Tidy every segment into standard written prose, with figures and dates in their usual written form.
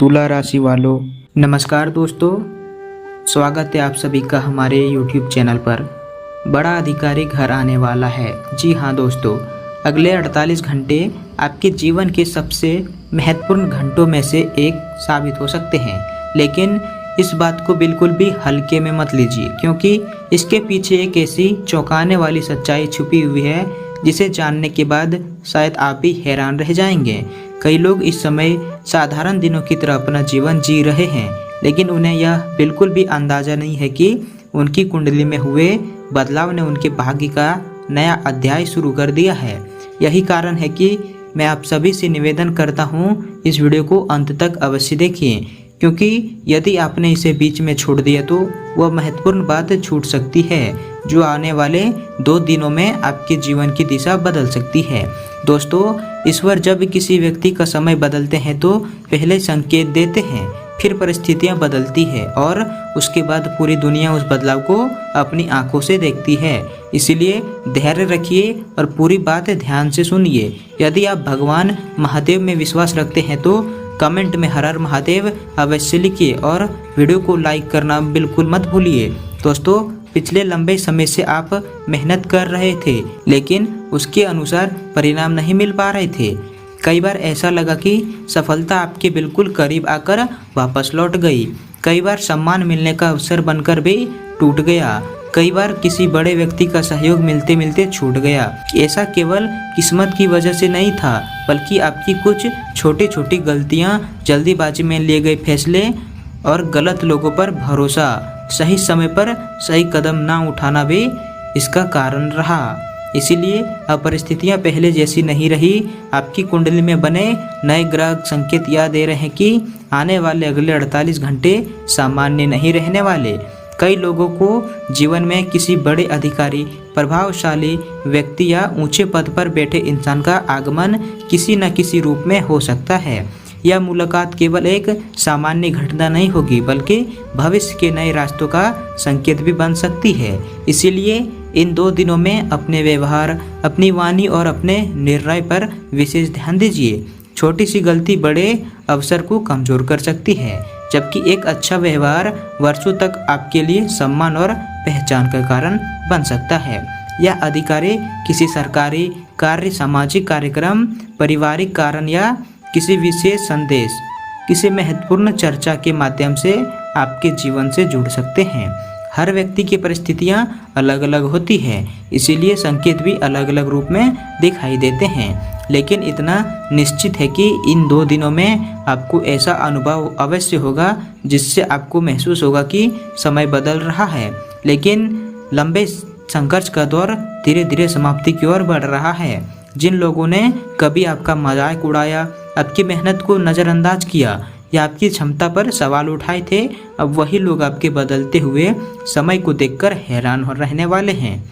तुला राशि वालों, नमस्कार दोस्तों। स्वागत है आप सभी का हमारे YouTube चैनल पर। बड़ा अधिकारी घर आने वाला है। जी हाँ दोस्तों, अगले 48 घंटे आपके जीवन के सबसे महत्वपूर्ण घंटों में से एक साबित हो सकते हैं। लेकिन इस बात को बिल्कुल भी हल्के में मत लीजिए, क्योंकि इसके पीछे एक ऐसी चौंकाने वाली सच्चाई छुपी हुई है जिसे जानने के बाद शायद आप भी हैरान रह जाएंगे। कई लोग इस समय साधारण दिनों की तरह अपना जीवन जी रहे हैं, लेकिन उन्हें यह बिल्कुल भी अंदाजा नहीं है कि उनकी कुंडली में हुए बदलाव ने उनके भाग्य का नया अध्याय शुरू कर दिया है। यही कारण है कि मैं आप सभी से निवेदन करता हूँ, इस वीडियो को अंत तक अवश्य देखिए, क्योंकि यदि आपने इसे बीच में छोड़ दिया तो वह महत्वपूर्ण बात छूट सकती है जो आने वाले 2 दिनों में आपके जीवन की दिशा बदल सकती है। दोस्तों, ईश्वर जब किसी व्यक्ति का समय बदलते हैं तो पहले संकेत देते हैं, फिर परिस्थितियां बदलती है और उसके बाद पूरी दुनिया उस बदलाव को अपनी आंखों से देखती है। इसीलिए धैर्य रखिए और पूरी बात ध्यान से सुनिए। यदि आप भगवान महादेव में विश्वास रखते हैं तो कमेंट में हर हर महादेव अवश्य लिखिए और वीडियो को लाइक करना बिल्कुल मत भूलिए। दोस्तों, पिछले लंबे समय से आप मेहनत कर रहे थे, लेकिन उसके अनुसार परिणाम नहीं मिल पा रहे थे। कई बार ऐसा लगा कि सफलता आपके बिल्कुल करीब आकर वापस लौट गई। कई बार सम्मान मिलने का अवसर बनकर भी टूट गया। कई बार किसी बड़े व्यक्ति का सहयोग मिलते मिलते छूट गया। ऐसा केवल किस्मत की वजह से नहीं था, बल्कि आपकी कुछ छोटी छोटी गलतियां, जल्दीबाजी में लिए गए फैसले और गलत लोगों पर भरोसा, सही समय पर सही कदम ना उठाना भी इसका कारण रहा। इसीलिए अब परिस्थितियां पहले जैसी नहीं रही। आपकी कुंडली में बने नए ग्रह संकेत याद दे रहे हैं कि आने वाले अगले 48 घंटे सामान्य नहीं रहने वाले। कई लोगों को जीवन में किसी बड़े अधिकारी, प्रभावशाली व्यक्ति या ऊंचे पद पर बैठे इंसान का आगमन किसी न किसी रूप में हो सकता है। यह मुलाकात केवल एक सामान्य घटना नहीं होगी, बल्कि भविष्य के नए रास्तों का संकेत भी बन सकती है। इसीलिए इन 2 दिनों में अपने व्यवहार, अपनी वाणी और अपने निर्णय पर विशेष ध्यान दीजिए। छोटी सी गलती बड़े अवसर को कमजोर कर सकती है, जबकि एक अच्छा व्यवहार वर्षों तक आपके लिए सम्मान और पहचान का कारण बन सकता है। यह अधिकारी किसी सरकारी कार्य, सामाजिक कार्यक्रम, पारिवारिक कारण या किसी विशेष संदेश, किसी महत्वपूर्ण चर्चा के माध्यम से आपके जीवन से जुड़ सकते हैं। हर व्यक्ति की परिस्थितियां अलग अलग होती हैं, इसीलिए संकेत भी अलग अलग रूप में दिखाई देते हैं। लेकिन इतना निश्चित है कि इन 2 दिनों में आपको ऐसा अनुभव अवश्य होगा जिससे आपको महसूस होगा कि समय बदल रहा है, लेकिन लंबे संघर्ष का दौर धीरे धीरे समाप्ति की ओर बढ़ रहा है। जिन लोगों ने कभी आपका मजाक उड़ाया, आपकी मेहनत को नज़रअंदाज किया या आपकी क्षमता पर सवाल उठाए थे, अब वही लोग आपके बदलते हुए समय को देखकर हैरान हो रहने वाले हैं।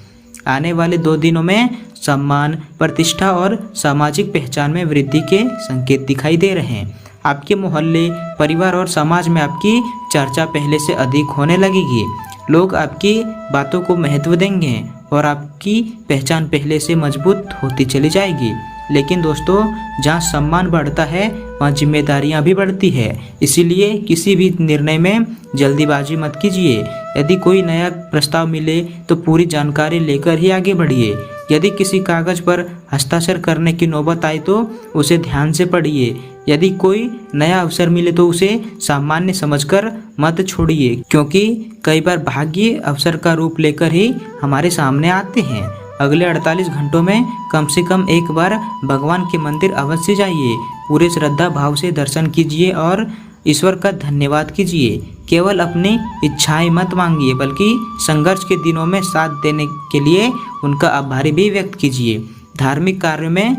आने वाले 2 दिनों में सम्मान, प्रतिष्ठा और सामाजिक पहचान में वृद्धि के संकेत दिखाई दे रहे हैं। आपके मोहल्ले, परिवार और समाज में आपकी चर्चा पहले से अधिक होने लगेगी। लोग आपकी बातों को महत्व देंगे और आपकी पहचान पहले से मजबूत होती चली जाएगी। लेकिन दोस्तों, जहाँ सम्मान बढ़ता है वहाँ जिम्मेदारियाँ भी बढ़ती है। इसीलिए किसी भी निर्णय में जल्दीबाजी मत कीजिए। यदि कोई नया प्रस्ताव मिले तो पूरी जानकारी लेकर ही आगे बढ़िए। यदि किसी कागज पर हस्ताक्षर करने की नौबत आए तो उसे ध्यान से पढ़िए। यदि कोई नया अवसर मिले तो उसे सामान्य समझकर मत छोड़िए, क्योंकि कई बार भाग्य अवसर का रूप लेकर ही हमारे सामने आते हैं। अगले 48 घंटों में कम से कम एक बार भगवान के मंदिर अवश्य जाइए। पूरे श्रद्धा भाव से दर्शन कीजिए और ईश्वर का धन्यवाद कीजिए। केवल अपनी इच्छाएं मत मांगिए, बल्कि संघर्ष के दिनों में साथ देने के लिए उनका आभार भी व्यक्त कीजिए। धार्मिक कार्यों में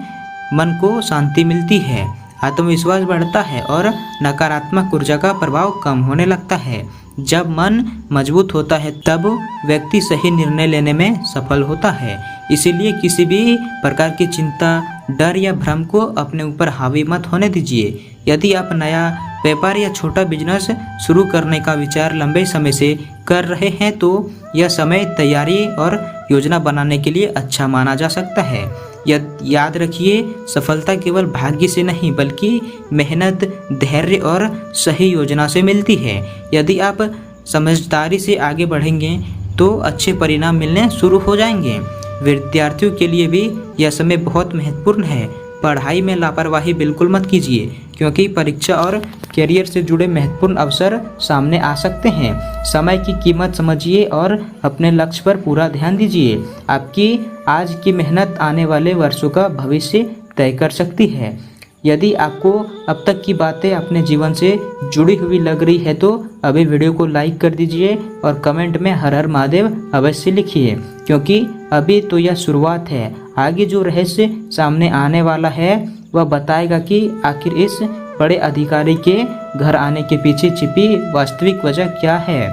मन को शांति मिलती है, आत्मविश्वास बढ़ता है और नकारात्मक ऊर्जा का प्रभाव कम होने लगता है। जब मन मजबूत होता है तब व्यक्ति सही निर्णय लेने में सफल होता है। इसीलिए किसी भी प्रकार की चिंता, डर या भ्रम को अपने ऊपर हावी मत होने दीजिए। यदि आप नया व्यापार या छोटा बिजनेस शुरू करने का विचार लंबे समय से कर रहे हैं तो यह समय तैयारी और योजना बनाने के लिए अच्छा माना जा सकता है। याद रखिए, सफलता केवल भाग्य से नहीं बल्कि मेहनत, धैर्य और सही योजना से मिलती है। यदि आप समझदारी से आगे बढ़ेंगे तो अच्छे परिणाम मिलने शुरू हो जाएंगे। विद्यार्थियों के लिए भी यह समय बहुत महत्वपूर्ण है। पढ़ाई में लापरवाही बिल्कुल मत कीजिए, क्योंकि परीक्षा और करियर से जुड़े महत्वपूर्ण अवसर सामने आ सकते हैं। समय की कीमत समझिए और अपने लक्ष्य पर पूरा ध्यान दीजिए। आपकी आज की मेहनत आने वाले वर्षों का भविष्य तय कर सकती है। यदि आपको अब तक की बातें अपने जीवन से जुड़ी हुई लग रही है तो अभी वीडियो को लाइक कर दीजिए और कमेंट में हर हर महादेव अवश्य लिखिए, क्योंकि अभी तो यह शुरुआत है। आगे जो रहस्य सामने आने वाला है वह बताएगा कि आखिर इस बड़े अधिकारी के घर आने के पीछे छिपी वास्तविक वजह क्या है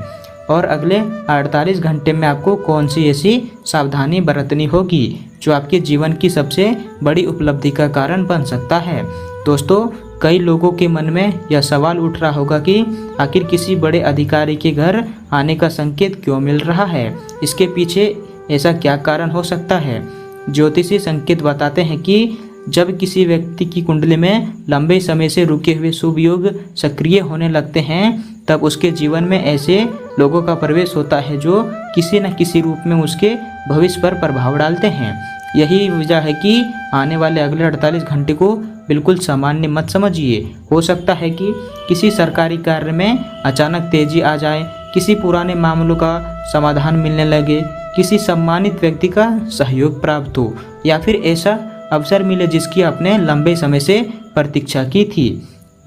और अगले 48 घंटे में आपको कौन सी ऐसी सावधानी बरतनी होगी जो आपके जीवन की सबसे बड़ी उपलब्धि का कारण बन सकता है। दोस्तों, कई लोगों के मन में यह सवाल उठ रहा होगा कि आखिर किसी बड़े अधिकारी के घर आने का संकेत क्यों मिल रहा है, इसके पीछे ऐसा क्या कारण हो सकता है। ज्योतिषी संकेत बताते हैं कि जब किसी व्यक्ति की कुंडली में लंबे समय से रुके हुए शुभ योग सक्रिय होने लगते हैं, तब उसके जीवन में ऐसे लोगों का प्रवेश होता है जो किसी न किसी रूप में उसके भविष्य पर प्रभाव डालते हैं। यही वजह है कि आने वाले अगले 48 घंटे को बिल्कुल सामान्य मत समझिए। हो सकता है कि किसी सरकारी कार्य में अचानक तेजी आ जाए, किसी पुराने मामलों का समाधान मिलने लगे, किसी सम्मानित व्यक्ति का सहयोग प्राप्त हो या फिर ऐसा अवसर मिले जिसकी आपने लंबे समय से प्रतीक्षा की थी।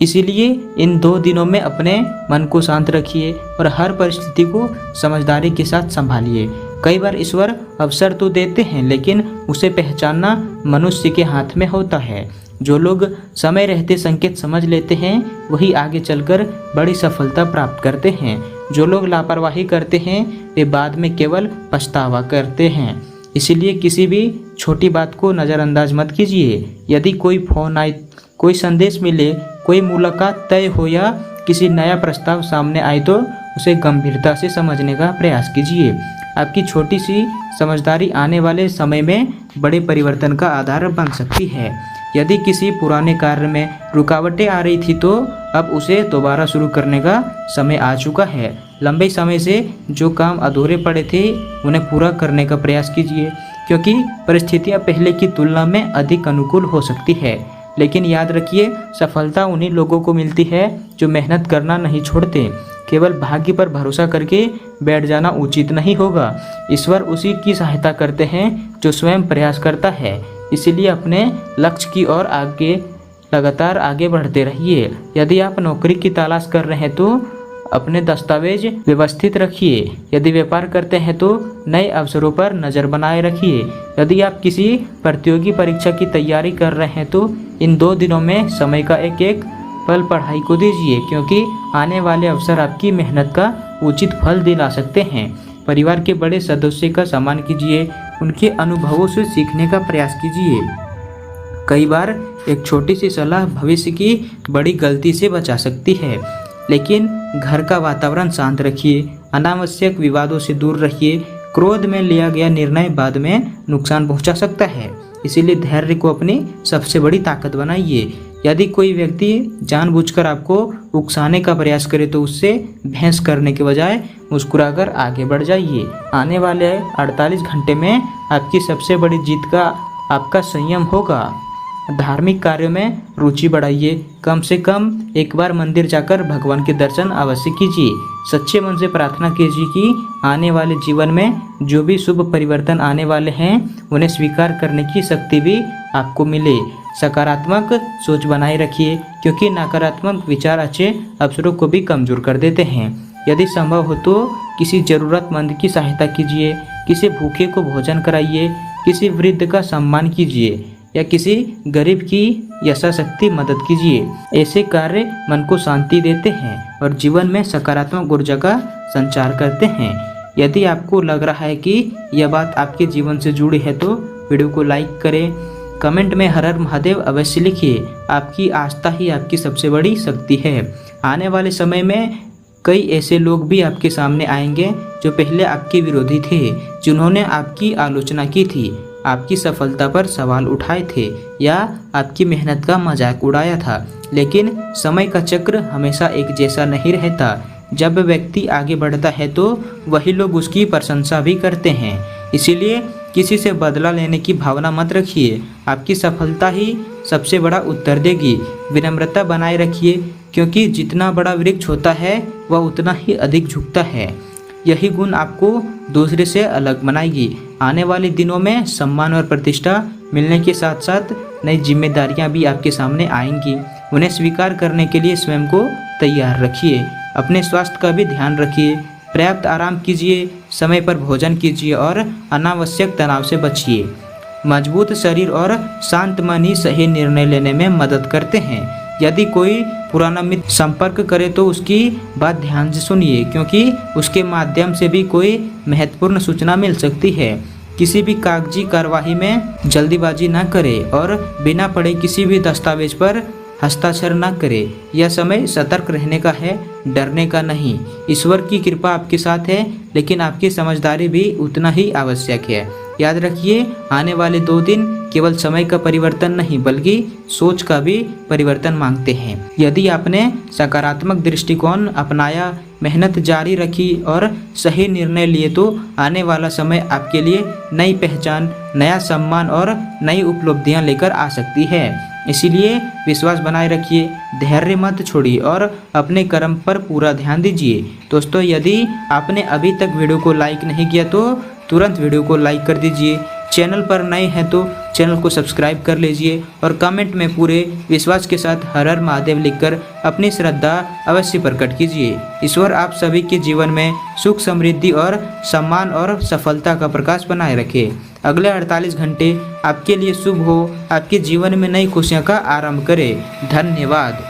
इसीलिए इन 2 दिनों में अपने मन को शांत रखिए और हर परिस्थिति को समझदारी के साथ संभालिए। कई बार ईश्वर अवसर तो देते हैं, लेकिन उसे पहचानना मनुष्य के हाथ में होता है। जो लोग समय रहते संकेत समझ लेते हैं वही आगे चलकर बड़ी सफलता प्राप्त करते हैं। जो लोग लापरवाही करते हैं वे बाद में केवल पछतावा करते हैं। इसीलिए किसी भी छोटी बात को नज़रअंदाज मत कीजिए। यदि कोई फोन आए, कोई संदेश मिले, कोई मुलाकात तय हो या किसी नया प्रस्ताव सामने आए तो उसे गंभीरता से समझने का प्रयास कीजिए। आपकी छोटी सी समझदारी आने वाले समय में बड़े परिवर्तन का आधार बन सकती है। यदि किसी पुराने कार्य में रुकावटें आ रही थी तो अब उसे दोबारा शुरू करने का समय आ चुका है। लंबे समय से जो काम अधूरे पड़े थे उन्हें पूरा करने का प्रयास कीजिए, क्योंकि परिस्थितियां पहले की तुलना में अधिक अनुकूल हो सकती है। लेकिन याद रखिए, सफलता उन्हीं लोगों को मिलती है जो मेहनत करना नहीं छोड़ते। केवल भाग्य पर भरोसा करके बैठ जाना उचित नहीं होगा। ईश्वर उसी की सहायता करते हैं जो स्वयं प्रयास करता है। इसीलिए अपने लक्ष्य की ओर लगातार आगे बढ़ते रहिए। यदि आप नौकरी की तलाश कर रहे हैं तो अपने दस्तावेज व्यवस्थित रखिए। यदि व्यापार करते हैं तो नए अवसरों पर नज़र बनाए रखिए। यदि आप किसी प्रतियोगी परीक्षा की तैयारी कर रहे हैं तो इन 2 दिनों में समय का एक एक पल पढ़ाई को दीजिए, क्योंकि आने वाले अवसर आपकी मेहनत का उचित फल दिला सकते हैं। परिवार के बड़े सदस्य का सम्मान कीजिए, उनके अनुभवों से सीखने का प्रयास कीजिए। कई बार एक छोटी सी सलाह भविष्य की बड़ी गलती से बचा सकती है। लेकिन घर का वातावरण शांत रखिए, अनावश्यक विवादों से दूर रहिए। क्रोध में लिया गया निर्णय बाद में नुकसान पहुंचा सकता है। इसीलिए धैर्य को अपनी सबसे बड़ी ताकत बनाइए। यदि कोई व्यक्ति जानबूझकर आपको उकसाने का प्रयास करे तो उससे बहस करने के बजाय मुस्कुराकर आगे बढ़ जाइए। आने वाले 48 घंटे में आपकी सबसे बड़ी जीत का आपका संयम होगा। धार्मिक कार्यों में रुचि बढ़ाइए। कम से कम एक बार मंदिर जाकर भगवान के दर्शन अवश्य कीजिए। सच्चे मन से प्रार्थना कीजिए कि आने वाले जीवन में जो भी शुभ परिवर्तन आने वाले हैं उन्हें स्वीकार करने की शक्ति भी आपको मिले। सकारात्मक सोच बनाए रखिए, क्योंकि नकारात्मक विचार अच्छे अवसरों को भी कमजोर कर देते हैं। यदि संभव हो तो किसी जरूरतमंद की सहायता कीजिए, किसी भूखे को भोजन कराइए, किसी वृद्ध का सम्मान कीजिए या किसी गरीब की यथाशक्ति मदद कीजिए। ऐसे कार्य मन को शांति देते हैं और जीवन में सकारात्मक ऊर्जा का संचार करते हैं। यदि आपको लग रहा है कि यह बात आपके जीवन से जुड़ी है तो वीडियो को लाइक करें, कमेंट में हर हर महादेव अवश्य लिखिए। आपकी आस्था ही आपकी सबसे बड़ी शक्ति है। आने वाले समय में कई ऐसे लोग भी आपके सामने आएंगे जो पहले आपके विरोधी थे, जिन्होंने आपकी आलोचना की थी, आपकी सफलता पर सवाल उठाए थे या आपकी मेहनत का मजाक उड़ाया था। लेकिन समय का चक्र हमेशा एक जैसा नहीं रहता। जब व्यक्ति आगे बढ़ता है तो वही लोग उसकी प्रशंसा भी करते हैं। इसीलिए किसी से बदला लेने की भावना मत रखिए। आपकी सफलता ही सबसे बड़ा उत्तर देगी। विनम्रता बनाए रखिए, क्योंकि जितना बड़ा वृक्ष होता है वह उतना ही अधिक झुकता है। यही गुण आपको दूसरे से अलग बनाएगी। आने वाले दिनों में सम्मान और प्रतिष्ठा मिलने के साथ साथ नई जिम्मेदारियां भी आपके सामने आएंगी। उन्हें स्वीकार करने के लिए स्वयं को तैयार रखिए। अपने स्वास्थ्य का भी ध्यान रखिए। पर्याप्त आराम कीजिए, समय पर भोजन कीजिए और अनावश्यक तनाव से बचिए। मजबूत शरीर और शांत मन ही सही निर्णय लेने में मदद करते हैं। यदि कोई पुराना मित्र संपर्क करे तो उसकी बात ध्यान से सुनिए, क्योंकि उसके माध्यम से भी कोई महत्वपूर्ण सूचना मिल सकती है। किसी भी कागजी कार्यवाही में जल्दीबाजी न करें और बिना पढ़े किसी भी दस्तावेज पर हस्ताक्षर न करें। यह समय सतर्क रहने का है, डरने का नहीं। ईश्वर की कृपा आपके साथ है, लेकिन आपकी समझदारी भी उतना ही आवश्यक है। याद रखिए, आने वाले 2 दिन केवल समय का परिवर्तन नहीं बल्कि सोच का भी परिवर्तन मांगते हैं। यदि आपने सकारात्मक दृष्टिकोण अपनाया, मेहनत जारी रखी और सही निर्णय लिए तो आने वाला समय आपके लिए नई पहचान, नया सम्मान और नई उपलब्धियां लेकर आ सकती है। इसीलिए विश्वास बनाए रखिए, धैर्य मत छोड़िए और अपने कर्म पर पूरा ध्यान दीजिए। दोस्तों, यदि आपने अभी तक वीडियो को लाइक नहीं किया तो तुरंत वीडियो को लाइक कर दीजिए। चैनल पर नए हैं तो चैनल को सब्सक्राइब कर लीजिए और कमेंट में पूरे विश्वास के साथ हर हर महादेव लिखकर अपनी श्रद्धा अवश्य प्रकट कीजिए। ईश्वर आप सभी के जीवन में सुख, समृद्धि और सम्मान और सफलता का प्रकाश बनाए रखे। अगले 48 घंटे आपके लिए शुभ हो, आपके जीवन में नई खुशियों का आरंभ करे। धन्यवाद।